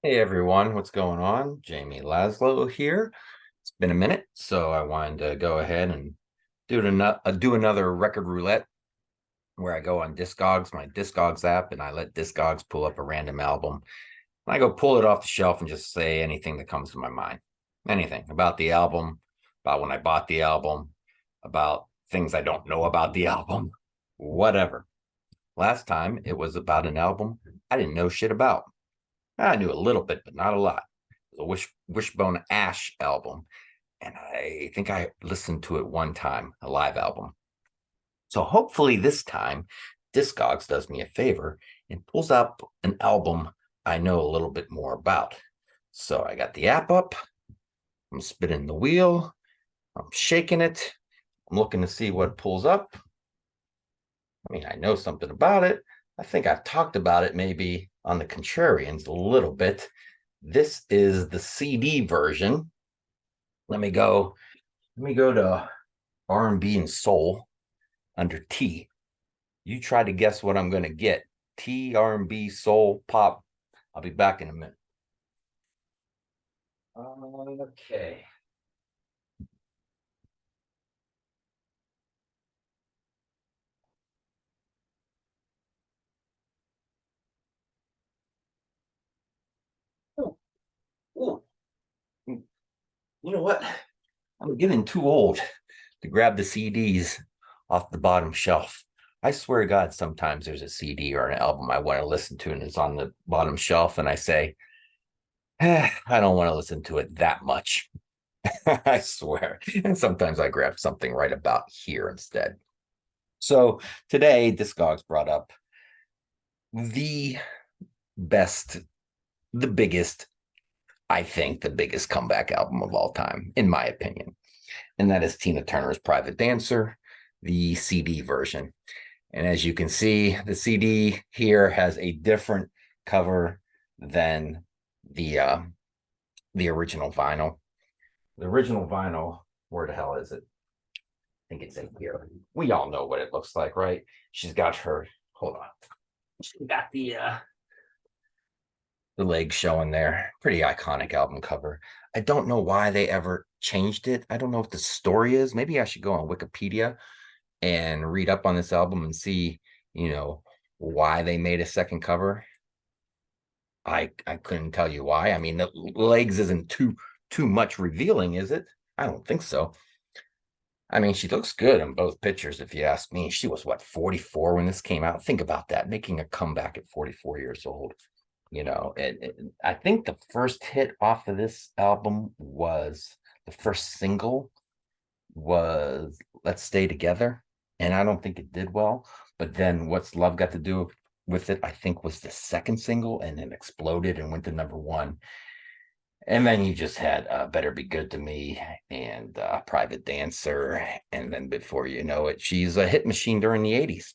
Hey everyone, what's going on? Jamie Laszlo here. It's been a minute, so I wanted to go ahead and do another record roulette where I go on Discogs, my Discogs app, and I let Discogs pull up a random album. And I go pull it off the shelf and just say anything that comes to my mind. Anything about the album, about when I bought the album, about things I don't know about the album, whatever. Last time it was about an album I didn't know shit about. I knew a little bit, but not a lot. The Wishbone Ash album, and I think I listened to it one time, a live album. So hopefully this time, Discogs does me a favor and pulls up an album I know a little bit more about. So I got the app up, I'm spinning the wheel, I'm shaking it, I'm looking to see what pulls up. I mean, I know something about it. I think I've talked about it maybe on the Contrarians a little bit. This is the CD version. Let me go. Let me go to R&B and soul under T. You try to guess what I'm going to get. T, R&B, soul, pop. I'll be back in a minute. Okay. Ooh, ooh. You know what? I'm getting too old to grab the CDs off the bottom shelf. I swear to God, sometimes there's a CD or an album I want to listen to, and it's on the bottom shelf, and I say, I don't want to listen to it that much. I swear. And sometimes I grab something right about here instead. So today, Discogs brought up the best, the biggest, I think, the biggest comeback album of all time, in my opinion. And that is Tina Turner's Private Dancer, the CD version. And as you can see, the CD here has a different cover than the the original vinyl. The original vinyl, where the hell is it? I think it's in here. We all know what it looks like, right? She's got her, hold on. She got the legs showing there. Pretty iconic album cover. I don't know why they ever changed it. I don't know what the story is. Maybe I should go on Wikipedia and read up on this album and see, you know, why they made a second cover. I couldn't tell you why. I mean, the legs isn't too much revealing, is it? I don't think so. I mean, she looks good in both pictures, if you ask me. She was what, 44 when this came out? Think about that, making a comeback at 44 years old. I think the first hit off of this album was the first single was Let's Stay Together. And I don't think it did well. But then What's Love Got to Do with It, I think was the second single and then exploded and went to number one. And then you just had Better Be Good to Me and Private Dancer. And then before you know it, she's a hit machine during the 80s.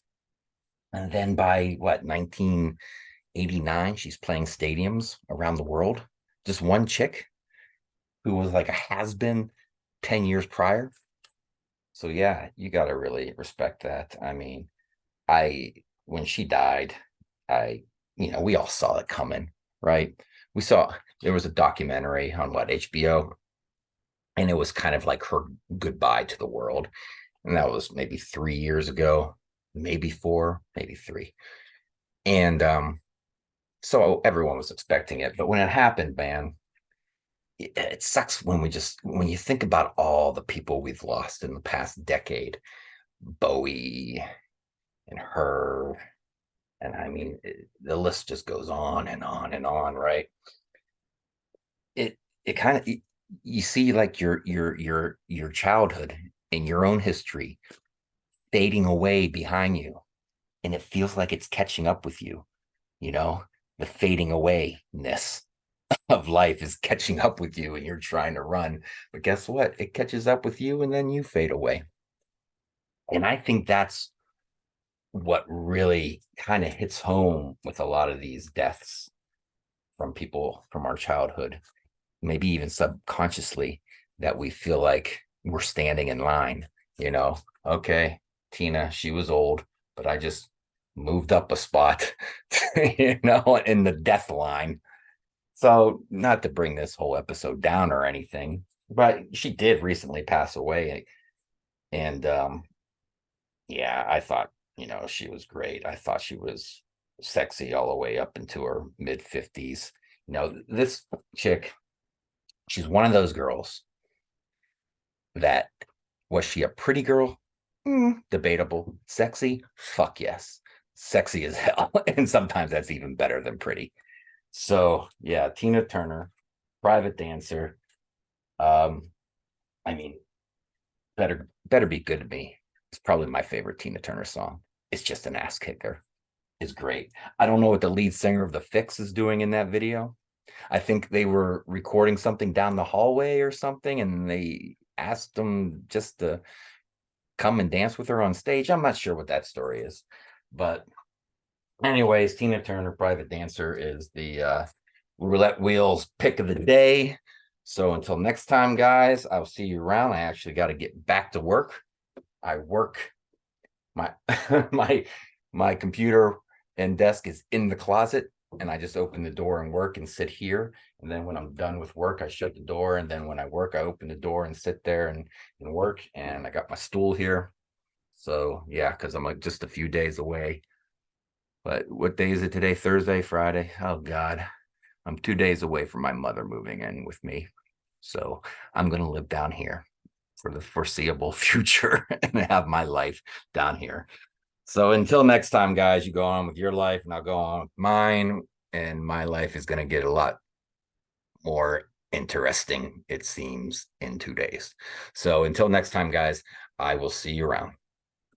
And then by what, 1989, she's playing stadiums around the world. Just one chick who was like a has been 10 years prior. So, yeah, you got to really respect that. I mean, when she died, I, we all saw it coming, right? There was a documentary on what, HBO, and it was kind of like her goodbye to the world. And that was maybe 3 years ago, maybe four, maybe three. And so everyone was expecting it. But when it happened, man, it sucks when you think about all the people we've lost in the past decade, Bowie and her, and I mean, the list just goes on and on and on, right? It kind of, you see like your childhood and your own history fading away behind you, and it feels like it's catching up with you. You know, the fading awayness of life is catching up with you, and you're trying to run, but guess what? It catches up with you, and then you fade away. And I think that's what really kind of hits home with a lot of these deaths from people from our childhood, maybe even subconsciously, that we feel like we're standing in line, you know, okay, Tina, she was old, but I just moved up a spot, in the death line. So, not to bring this whole episode down or anything, but she did recently pass away. And yeah, I thought, she was great. I thought she was sexy all the way up into her mid 50s. This chick, she's one of those girls that, was she a pretty girl? Debatable. Sexy? Fuck yes. Sexy as hell. And sometimes that's even better than pretty. So yeah, Tina Turner, private dancer. Um, I mean, better be good to me. It's probably my favorite Tina Turner song. It's just an ass kicker. It's great. I don't know what the lead singer of the Fix is doing in that video. I think they were recording something down the hallway or something, and they asked them just to come and dance with her on stage. I'm not sure what that story is, but anyways, Tina Turner, private dancer, is the roulette wheels pick of the day. So until next time, guys, I'll see you around. I actually got to get back to work. I work my my my computer and desk is in the closet, and I just open the door and work and sit here. And then when I'm done with work, I shut the door. And then when I work, I open the door and sit there and work. And I got my stool here. So yeah, because I'm like just a few days away. But what day is it today? Thursday, Friday? Oh God. I'm 2 days away from my mother moving in with me. So I'm gonna live down here for the foreseeable future and have my life down here. So until next time, guys, you go on with your life and I'll go on with mine. And my life is going to get a lot more interesting, it seems, in 2 days. So until next time, guys, I will see you around.